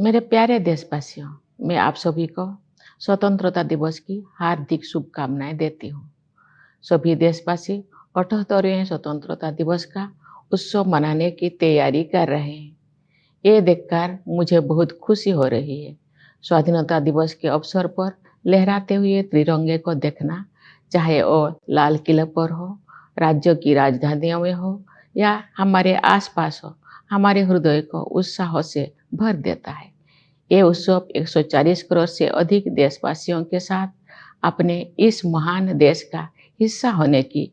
मेरे प्यारे देशवासियों, मैं आप सभी को स्वतंत्रता दिवस की हार्दिक शुभकामनाएं देती हूँ। सभी देशवासी 78वें स्वतंत्रता दिवस का उत्सव मनाने की तैयारी कर रहे हैं। ये देखकर मुझे बहुत खुशी हो रही है। स्वाधीनता दिवस के अवसर पर लहराते हुए तिरंगे को देखना, चाहे वो लाल किले पर हो, राज्यों की राजधानियों में हो या हमारे आसपास हो, हमारे हृदय को उत्साह से भर देता है। ये उत्सव 140 करोड़ से अधिक देशवासियों के साथ अपने इस महान देश का हिस्सा होने की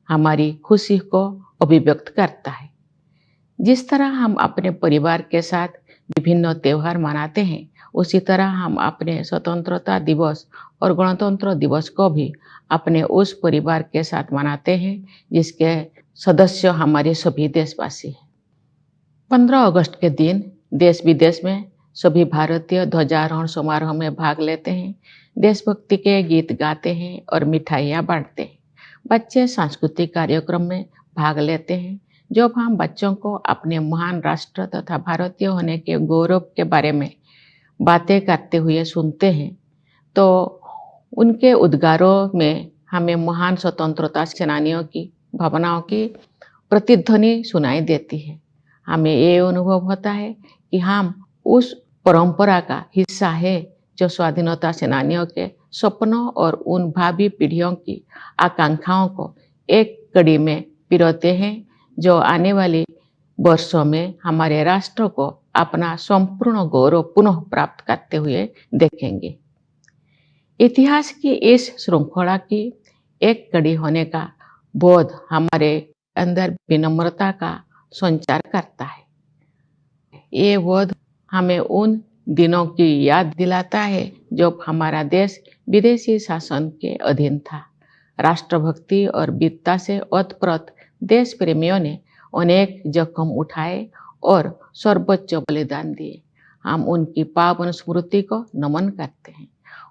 हमारी खुशी को अभिव्यक्त करता है। जिस तरह हम अपने परिवार के साथ विभिन्न त्योहार मनाते हैं, उसी तरह हम अपने स्वतंत्रता दिवस और गणतंत्र दिवस को भी अपने उस परिवार के साथ मनाते हैं जिसके सदस्य हमारे सभी देशवासी हैं। 15 अगस्त के दिन देश विदेश में सभी भारतीय ध्वजारोहण समारोह में भाग लेते हैं, देशभक्ति के गीत गाते हैं और मिठाइयाँ बांटते हैं। बच्चे सांस्कृतिक कार्यक्रम में भाग लेते हैं। जब हम बच्चों को अपने महान राष्ट्र तथा भारतीय होने के गौरव के बारे में बातें करते हुए सुनते हैं, तो उनके उद्गारों में हमें महान स्वतंत्रता सेनानियों की भावनाओं की प्रतिध्वनि सुनाई देती है। हमें ये अनुभव होता है कि हम उस परंपरा का हिस्सा है जो स्वाधीनता सेनानियों के सपनों और उन भावी पीढ़ियों की आकांक्षाओं को एक कड़ी में पिरोते हैं, जो आने वाले वर्षों में हमारे राष्ट्र को अपना संपूर्ण गौरव पुनः प्राप्त करते हुए देखेंगे। इतिहास की इस श्रृंखला की एक कड़ी होने का बोध हमारे अंदर विनम्रता का संचार करता है। ये बोध हमें उन दिनों की याद दिलाता है जब हमारा देश विदेशी शासन के अधीन था। राष्ट्रभक्ति और वीरता से ओतप्रोत देश प्रेमियों ने अनेक जोखिम उठाए और सर्वोच्च बलिदान दिए। हम उनकी पावन स्मृति को नमन करते हैं।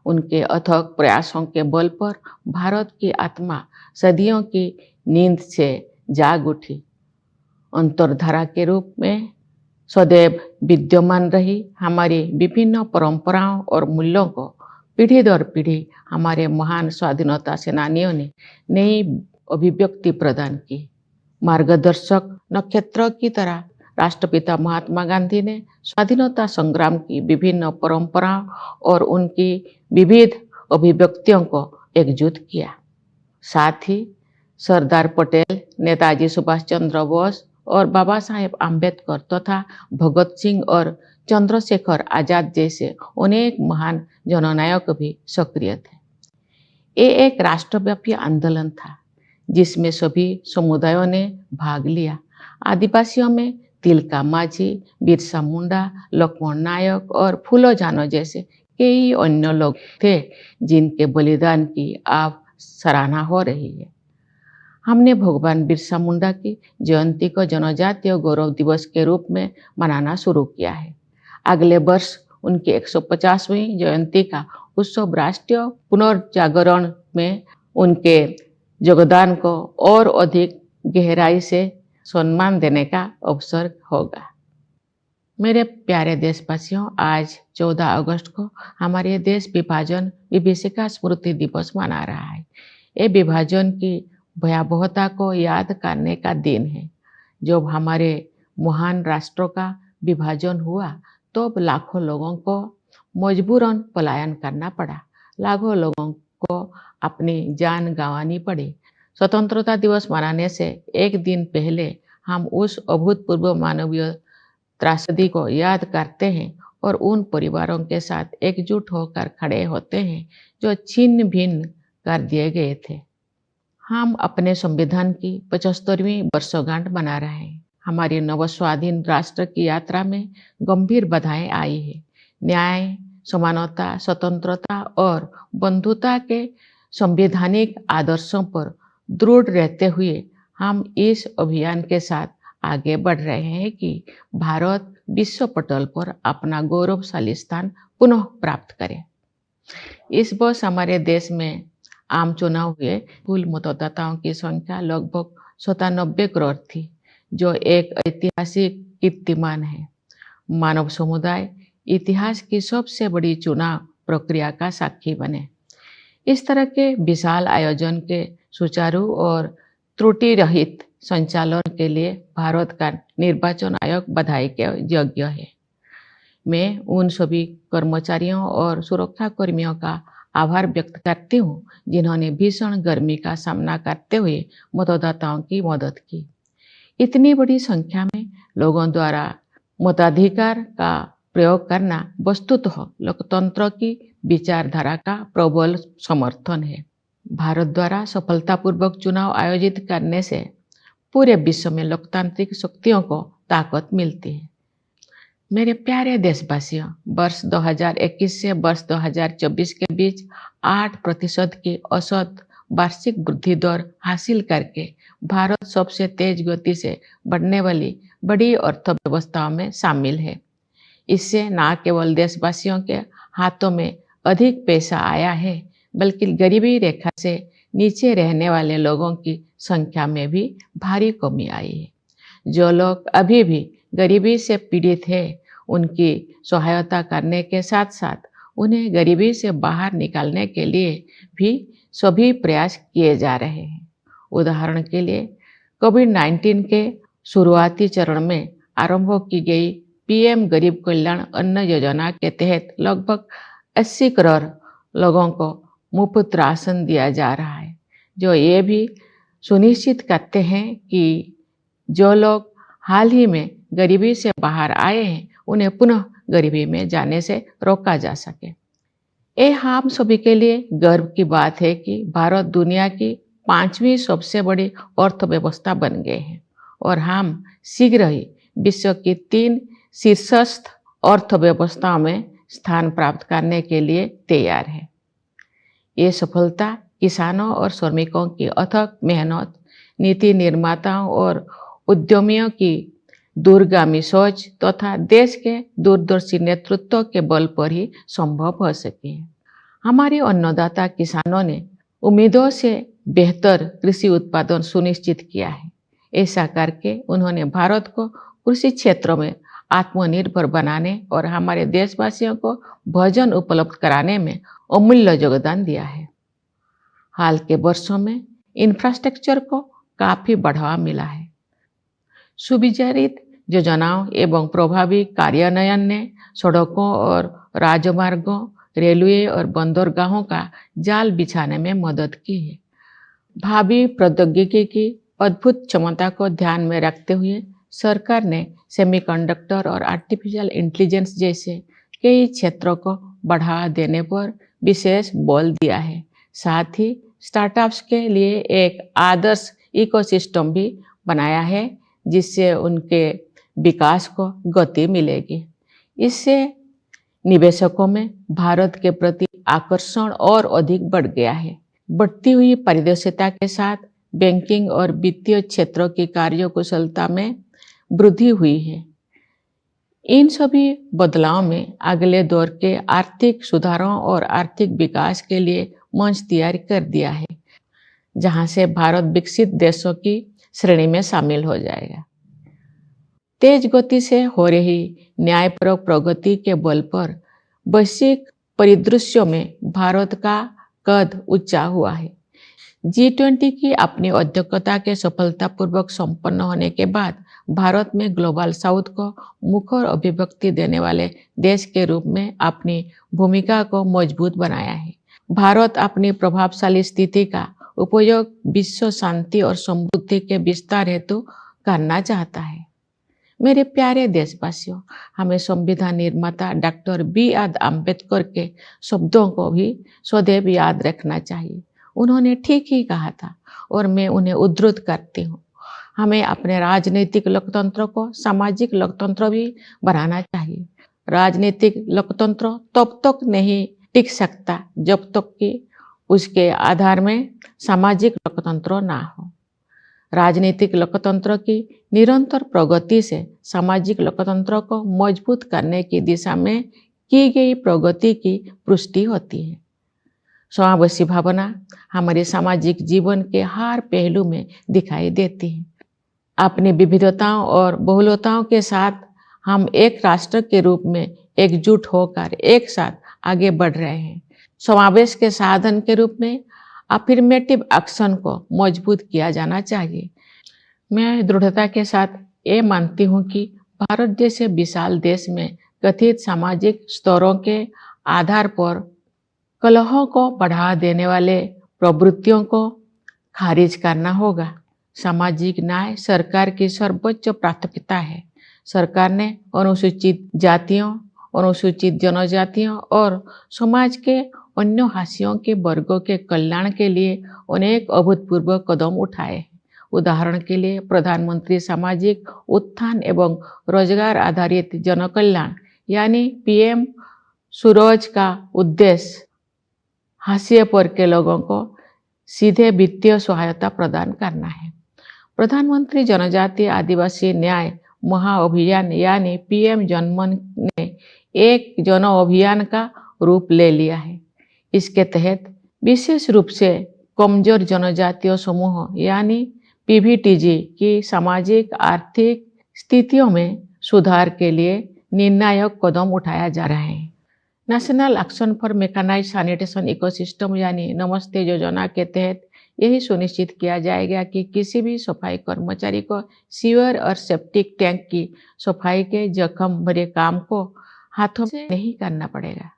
उनके अथक प्रयासों के बल पर भारत की आत्मा सदियों की नींद से जाग उठी। अंतर्धारा के रूप में सदैव विद्यमान रही हमारी विभिन्न परंपराओं और मूल्यों को पीढ़ी दर पीढ़ी हमारे महान स्वाधीनता सेनानियों ने नई अभिव्यक्ति प्रदान की। मार्गदर्शक नक्षत्र की तरह राष्ट्रपिता महात्मा गांधी ने स्वाधीनता संग्राम की विभिन्न परंपराओं और उनकी विविध अभिव्यक्तियों को एकजुट किया। साथ ही सरदार पटेल, नेताजी सुभाष चंद्र बोस और बाबा साहेब आम्बेडकर तथा भगत सिंह और चंद्रशेखर आजाद जैसे अनेक महान जननायक भी सक्रिय थे। ये एक राष्ट्रव्यापी आंदोलन था जिसमें सभी समुदायों ने भाग लिया। आदिवासियों में तिलका मांझी, बिरसा मुंडा, लक्ष्मण नायक और फूलो जानो जैसे कई अन्य लोग थे जिनके बलिदान की अब सराहना हो रही है। हमने भगवान बिरसा मुंडा की जयंती को जनजातीय गौरव दिवस के रूप में मनाना शुरू किया है। अगले वर्ष उनकी 150वीं जयंती का उत्सव राष्ट्रीय पुनर्जागरण में उनके योगदान को और अधिक गहराई से सम्मान देने का अवसर होगा। मेरे प्यारे देशवासियों, आज 14 अगस्त को हमारे देश विभाजन विभीषिका स्मृति दिवस मना रहा है। ये विभाजन की भयावहता को याद करने का दिन है। जब हमारे महान राष्ट्रों का विभाजन हुआ तो लाखों लोगों को मजबूरन पलायन करना पड़ा। लाखों लोगों को अपनी जान गंवानी पड़ी। स्वतंत्रता दिवस मनाने से एक दिन पहले हम उस अभूतपूर्व मानवीय त्रासदी को याद करते हैं और उन परिवारों के साथ एकजुट होकर खड़े होते हैं जो छिन्न भिन्न कर दिए गए थे। हम अपने संविधान की 75वीं वर्षगांठ मना रहे हैं। हमारे नवस्वाधीन राष्ट्र की यात्रा में गंभीर बाधाएं आई है। न्याय, समानता, स्वतंत्रता और बंधुता के संवैधानिक आदर्शों पर दृढ़ रहते हुए हम इस अभियान के साथ आगे बढ़ रहे हैं कि भारत विश्व पटल पर अपना गौरवशाली स्थान पुनः प्राप्त करे। इस वर्ष हमारे देश में आम चुनाव हुए। कुल मतदाताओं की संख्या लगभग 97 करोड़ थी, जो एक ऐतिहासिक कीर्तिमान है। मानव समुदाय इतिहास की सबसे बड़ी चुनाव प्रक्रिया का साक्षी बने। इस तरह के विशाल आयोजन के सुचारू और त्रुटि रहित संचालन के लिए भारत का निर्वाचन आयोग बधाई के योग्य है। मैं उन सभी कर्मचारियों और सुरक्षा कर्मियों का आभार व्यक्त करती हूँ जिन्होंने भीषण गर्मी का सामना करते हुए मतदाताओं की मदद की। इतनी बड़ी संख्या में लोगों द्वारा मताधिकार का प्रयोग करना वस्तुतः लोकतंत्र की विचारधारा का प्रबल समर्थन है। भारत द्वारा सफलतापूर्वक चुनाव आयोजित करने से पूरे विश्व में लोकतांत्रिक शक्तियों को ताकत मिलती है। मेरे प्यारे देशवासियों, वर्ष 2021 से वर्ष 2024 के बीच 8% की औसत वार्षिक वृद्धि दर हासिल करके भारत सबसे तेज गति से बढ़ने वाली बड़ी अर्थव्यवस्थाओं में शामिल है। इससे न केवल देशवासियों के हाथों में अधिक पैसा आया है, बल्कि गरीबी रेखा से नीचे रहने वाले लोगों की संख्या में भी भारी कमी आई है। जो लोग अभी भी गरीबी से पीड़ित है, उनकी सहायता करने के साथ साथ उन्हें गरीबी से बाहर निकालने के लिए भी सभी प्रयास किए जा रहे हैं। उदाहरण के लिए कोविड-19 के शुरुआती चरण में आरंभ की गई पीएम गरीब कल्याण अन्न योजना के तहत लगभग 80 करोड़ लोगों को मुफ्त राशन दिया जा रहा है, जो ये भी सुनिश्चित करते हैं कि जो लोग हाल ही में गरीबी से बाहर आए हैं, उन्हें पुनः गरीबी में जाने से रोका जा सके। ये हम सभी के लिए गर्व की बात है कि भारत दुनिया की 5वीं सबसे बड़ी अर्थव्यवस्था बन गए हैं और हम शीघ्र ही विश्व की 3 शीर्षस्थ अर्थव्यवस्थाओं में स्थान प्राप्त करने के लिए तैयार है। ये सफलता किसानों और श्रमिकों की अथक मेहनत, नीति निर्माताओं और उद्यमियों की दूरगामी सोच तथा देश के दूरदर्शी नेतृत्व के बल पर ही संभव हो सकी है। हमारे अन्नदाता किसानों ने उम्मीदों से बेहतर कृषि उत्पादन सुनिश्चित किया है। ऐसा करके उन्होंने भारत को कृषि क्षेत्रों में आत्मनिर्भर बनाने और हमारे देशवासियों को भोजन उपलब्ध कराने में अमूल्य योगदान दिया है। हाल के वर्षों में इंफ्रास्ट्रक्चर को काफी बढ़ावा मिला है। सुविचारित योजनाओं एवं प्रभावी कार्यान्वयन ने सड़कों और राजमार्गों, रेलवे और बंदरगाहों का जाल बिछाने में मदद की है। भावी प्रौद्योगिकी की अद्भुत क्षमता को ध्यान में रखते हुए सरकार ने सेमीकंडक्टर और आर्टिफिशियल इंटेलिजेंस जैसे कई क्षेत्रों को बढ़ावा देने पर विशेष बल दिया है। साथ ही स्टार्टअप्स के लिए एक आदर्श इकोसिस्टम भी बनाया है, जिससे उनके विकास को गति मिलेगी। इससे निवेशकों में भारत के प्रति आकर्षण और अधिक बढ़ गया है। बढ़ती हुई पारदर्शिता के साथ बैंकिंग और वित्तीय क्षेत्रों की कार्यकुशलता में वृद्धि हुई है। इन सभी बदलावों में अगले दौर के आर्थिक सुधारों और आर्थिक विकास के लिए मंच तैयार कर दिया है, जहां से भारत विकसित देशों की श्रेणी में शामिल हो जाएगा। तेज गति से हो रही न्यायपरक प्रगति के बल पर वैश्विक परिदृश्यों में भारत का कद ऊंचा हुआ है। G20 की अपनी अध्यक्षता के सफलतापूर्वक संपन्न होने के बाद भारत में ग्लोबल साउथ को मुखर अभिव्यक्ति देने वाले देश के रूप में अपनी भूमिका को मजबूत बनाया है। भारत अपनी प्रभावशाली स्थिति का उपयोग विश्व शांति और समृद्धि के विस्तार हेतु करना चाहता है। मेरे प्यारे देशवासियों, हमें संविधान निर्माता डॉक्टर B.R. अम्बेडकर के शब्दों को भी सदैव याद रखना चाहिए। उन्होंने ठीक ही कहा था और मैं उन्हें उद्धृत करती हूँ। हमें अपने राजनीतिक लोकतंत्र को सामाजिक लोकतंत्र भी बनाना चाहिए। राजनीतिक लोकतंत्र तब तक नहीं टिक सकता जब तक कि उसके आधार में सामाजिक लोकतंत्र ना हो। राजनीतिक लोकतंत्र की निरंतर प्रगति से सामाजिक लोकतंत्र को मजबूत करने की दिशा में की गई प्रगति की पुष्टि होती है। समावेशी भावना हमारे सामाजिक जीवन के हर पहलू में दिखाई देती है। अपनी विविधताओं और बहुलताओं के साथ हम एक राष्ट्र के रूप में एकजुट होकर एक साथ आगे बढ़ रहे हैं। समावेश के साधन के रूप में अफर्मेटिव एक्शन को मजबूत किया जाना चाहिए। मैं दृढ़ता के साथ ये मानती हूँ कि भारत जैसे विशाल देश में कथित सामाजिक स्तरों के आधार पर कलहों को बढ़ावा देने वाले प्रवृत्तियों को खारिज करना होगा। सामाजिक न्याय सरकार की सर्वोच्च प्राथमिकता है। सरकार ने अनुसूचित जातियों, अनुसूचित जनजातियों और समाज के अन्य हाशियों के वर्गों के कल्याण के लिए अनेक अभूतपूर्व कदम उठाए हैं। उदाहरण के लिए प्रधानमंत्री सामाजिक उत्थान एवं रोजगार आधारित जनकल्याण यानी पीएम सूरज का उद्देश्य हाशिए पर के लोगों को सीधे वित्तीय सहायता प्रदान करना है। प्रधानमंत्री जनजातीय आदिवासी न्याय महाअभियान यानी पीएम जनमन ने एक जन अभियान का रूप ले लिया है। इसके तहत विशेष रूप से कमजोर जनजातीय समूह यानी पीवीटीजी की सामाजिक आर्थिक स्थितियों में सुधार के लिए निर्णायक कदम उठाया जा रहा है। National action for mechanised sanitation ecosystem यानी नमस्ते योजना के तहत यही सुनिश्चित किया जाएगा कि किसी भी सफाई कर्मचारी को सीवर और सेप्टिक टैंक की सफाई के जख्म भरे काम को हाथों से नहीं करना पड़ेगा।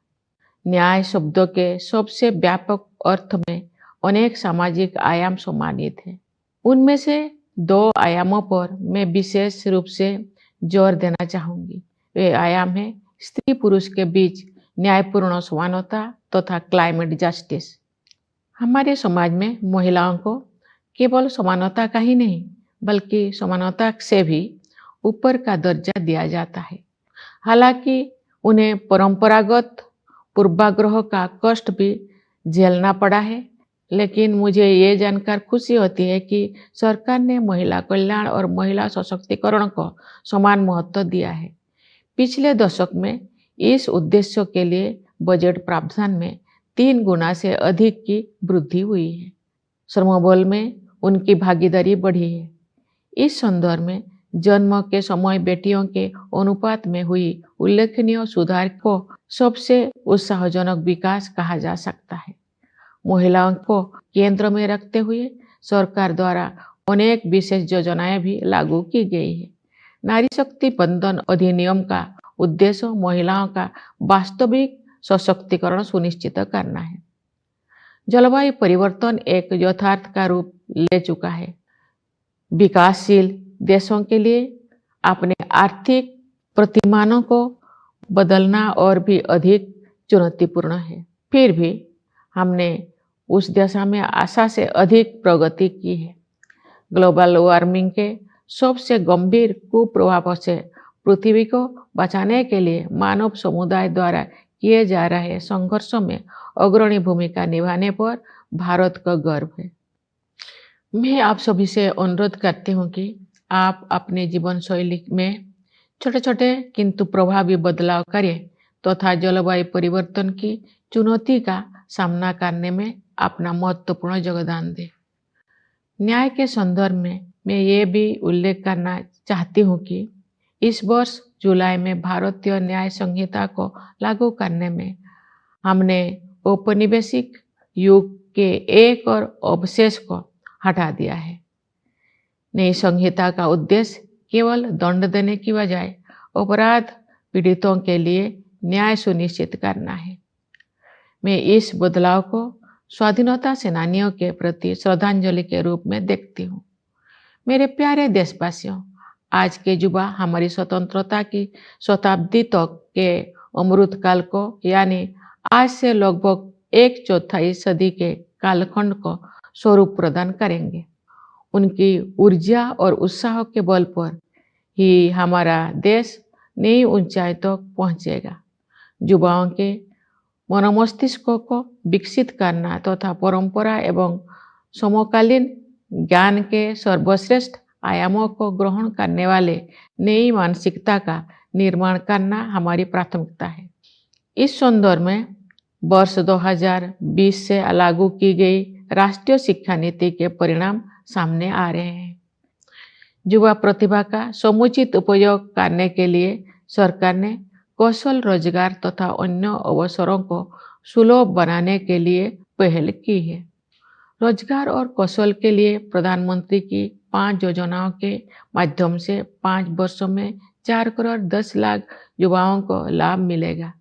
न्याय शब्दों के सबसे व्यापक अर्थ में अनेक सामाजिक आयाम सम्मानित हैं। उनमें से 2 आयामों पर मैं विशेष रूप से जोर देना चाहूँगी। वे आयाम हैं स्त्री पुरुष के बीच न्यायपूर्ण समानता तथा क्लाइमेट जस्टिस। हमारे समाज में महिलाओं को केवल समानता का ही नहीं बल्कि समानता से भी ऊपर का दर्जा दिया जाता है। हालांकि उन्हें परंपरागत पूर्वाग्रह का कष्ट भी झेलना पड़ा है, लेकिन मुझे ये जानकर खुशी होती है कि सरकार ने महिला कल्याण और महिला सशक्तिकरण को समान महत्व दिया है। पिछले दशक में इस उद्देश्य के लिए बजट प्रावधान में 3 गुना से अधिक की वृद्धि हुई है। श्रमबल में उनकी भागीदारी बढ़ी है। इस संदर्भ में जन्म के समय बेटियों के अनुपात में हुई उल्लेखनीय सुधार को सबसे उत्साहजनक विकास कहा जा सकता है। महिलाओं को केंद्र में रखते हुए सरकार द्वारा अनेक विशेष योजनाएं भी लागू की गई है। नारी शक्ति बंधन अधिनियम का उद्देश्य महिलाओं का वास्तविक सशक्तिकरण सुनिश्चित करना है। जलवायु परिवर्तन एक यथार्थ का रूप ले चुका है। विकासशील देशों के लिए अपने आर्थिक प्रतिमानों को बदलना और भी अधिक चुनौतीपूर्ण है। फिर भी हमने उस दिशा में आशा से अधिक प्रगति की है। ग्लोबल वार्मिंग के सबसे गंभीर कुप्रभावों से पृथ्वी को बचाने के लिए मानव समुदाय द्वारा किए जा रहे संघर्षों में अग्रणी भूमिका निभाने पर भारत का गर्व है। मैं आप सभी से अनुरोध करती हूँ कि आप अपने जीवन शैली में छोटे छोटे किंतु प्रभावी बदलाव करें तथा जलवायु परिवर्तन की चुनौती का सामना करने में अपना महत्वपूर्ण योगदान दें। न्याय के संदर्भ में मैं ये भी उल्लेख करना चाहती हूँ कि इस वर्ष जुलाई में भारतीय न्याय संहिता को लागू करने में हमने औपनिवेशिक युग के एक और अवशेष को हटा दिया है। नई संहिता का उद्देश्य केवल दंड देने की बजाय अपराध पीड़ितों के लिए न्याय सुनिश्चित करना है। मैं इस बदलाव को स्वाधीनता सेनानियों के प्रति श्रद्धांजलि के रूप में देखती हूँ। मेरे प्यारे देशवासियों, आज के युवा हमारी स्वतंत्रता की शताब्दी तक के अमृतकाल को यानी आज से लगभग 1/4 सदी के कालखंड को स्वरूप प्रदान करेंगे। उनकी ऊर्जा और उत्साह के बल पर ही हमारा देश नई ऊंचाई तक पहुंचेगा। युवाओं के मनोमस्तिष्कों को विकसित करना तथा परंपरा एवं समकालीन ज्ञान के सर्वश्रेष्ठ आयामों को ग्रहण करने वाले नई मानसिकता का निर्माण करना हमारी प्राथमिकता है। इस संदर्भ में वर्ष 2020 से लागू की गई राष्ट्रीय शिक्षा नीति के परिणाम सामने आ रहे हैं। युवा प्रतिभा का समुचित उपयोग करने के लिए सरकार ने कौशल रोजगार तथा अन्य अवसरों को सुलभ बनाने के लिए पहल की है। रोजगार और कौशल के लिए प्रधानमंत्री की 5 योजनाओं के माध्यम से 5 वर्षों में 4 करोड़ 10 लाख युवाओं को लाभ मिलेगा।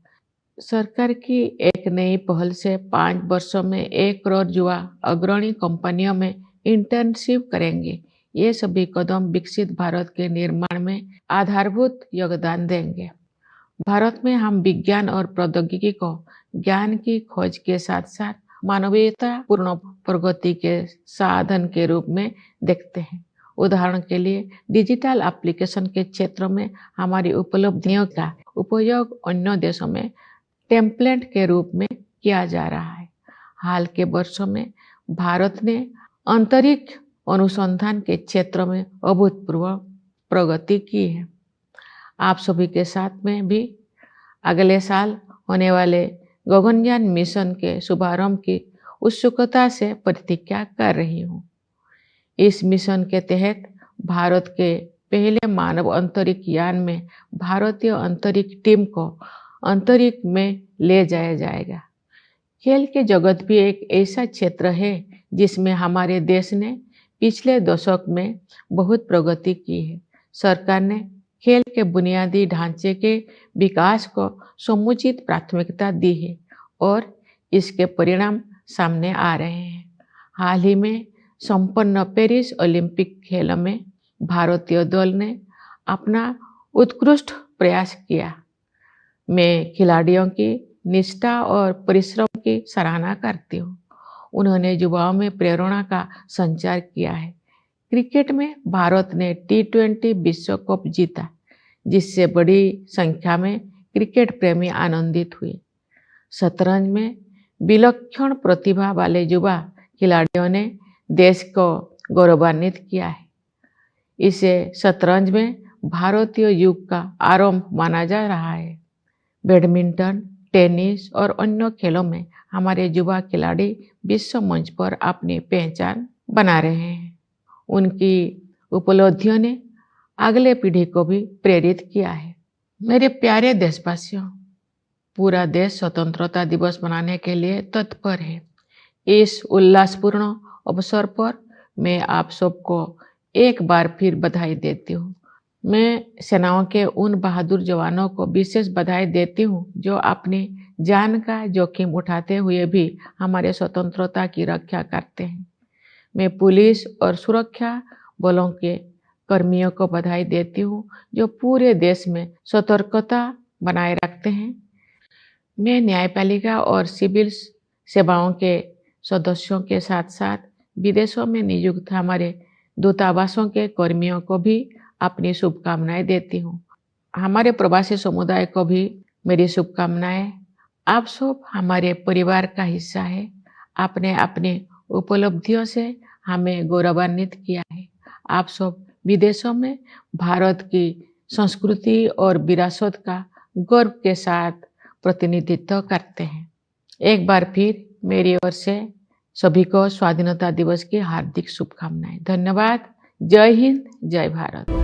सरकार की एक नई पहल से 5 वर्षों में 1 करोड़ युवा अग्रणी कंपनियों में इंटर्नशिप करेंगे। ये सभी कदम विकसित भारत के निर्माण में आधारभूत योगदान देंगे। भारत में हम विज्ञान और प्रौद्योगिकी को ज्ञान की खोज के साथ साथ मानवीयता पूर्ण प्रगति के साधन के रूप में देखते हैं। उदाहरण के लिए डिजिटल एप्लीकेशन के क्षेत्र में हमारी उपलब्धियों का उपयोग अन्य देशों में टेम्पलेट के रूप में किया जा रहा है। हाल के वर्षों में भारत ने अंतरिक्ष अनुसंधान के क्षेत्र में अभूतपूर्व प्रगति की है। आप सभी के साथ में भी अगले साल होने वाले गगनयान मिशन के शुभारंभ की उत्सुकता से प्रतीक्षा कर रही हूँ। इस मिशन के तहत भारत के पहले मानव अंतरिक्ष यान में भारतीय अंतरिक्ष टीम को अंतरिक्ष में ले जाया जाएगा। खेल के जगत भी एक ऐसा क्षेत्र है जिसमें हमारे देश ने पिछले दशक में बहुत प्रगति की है। सरकार ने खेल के बुनियादी ढांचे के विकास को समुचित प्राथमिकता दी है और इसके परिणाम सामने आ रहे हैं। हाल ही में संपन्न पेरिस ओलंपिक खेलों में भारतीय दल ने अपना उत्कृष्ट प्रयास किया। मैं खिलाड़ियों की निष्ठा और परिश्रम की सराहना करती हूँ। उन्होंने युवाओं में प्रेरणा का संचार किया है। क्रिकेट में भारत ने T20 विश्व कप जीता, जिससे बड़ी संख्या में क्रिकेट प्रेमी आनंदित हुए। शतरंज में विलक्षण प्रतिभा वाले युवा खिलाड़ियों ने देश को गौरवान्वित किया है। इसे शतरंज में भारतीय युग का आरंभ माना जा रहा है। बैडमिंटन, टेनिस और अन्य खेलों में हमारे युवा खिलाड़ी विश्व मंच पर अपनी पहचान बना रहे हैं। उनकी उपलब्धियों ने अगले पीढ़ी को भी प्रेरित किया है। मेरे प्यारे देशवासियों, पूरा देश स्वतंत्रता दिवस मनाने के लिए तत्पर है। इस उल्लासपूर्ण अवसर पर मैं आप सबको एक बार फिर बधाई देती हूँ। मैं सेनाओं के उन बहादुर जवानों को विशेष बधाई देती हूँ जो अपनी जान का जोखिम उठाते हुए भी हमारे स्वतंत्रता की रक्षा करते हैं। मैं पुलिस और सुरक्षा बलों के कर्मियों को बधाई देती हूँ जो पूरे देश में सतर्कता बनाए रखते हैं। मैं न्यायपालिका और सिविल सेवाओं के सदस्यों के साथ साथ विदेशों में नियुक्त हमारे दूतावासों के कर्मियों को भी अपनी शुभकामनाएं देती हूँ। हमारे प्रवासी समुदाय को भी मेरी शुभकामनाएं। आप सब हमारे परिवार का हिस्सा है। आपने अपनी उपलब्धियों से हमें गौरवान्वित किया है। आप सब विदेशों में भारत की संस्कृति और विरासत का गर्व के साथ प्रतिनिधित्व करते हैं। एक बार फिर मेरी ओर से सभी को स्वाधीनता दिवस की हार्दिक शुभकामनाएं। धन्यवाद। जय हिंद, जय भारत।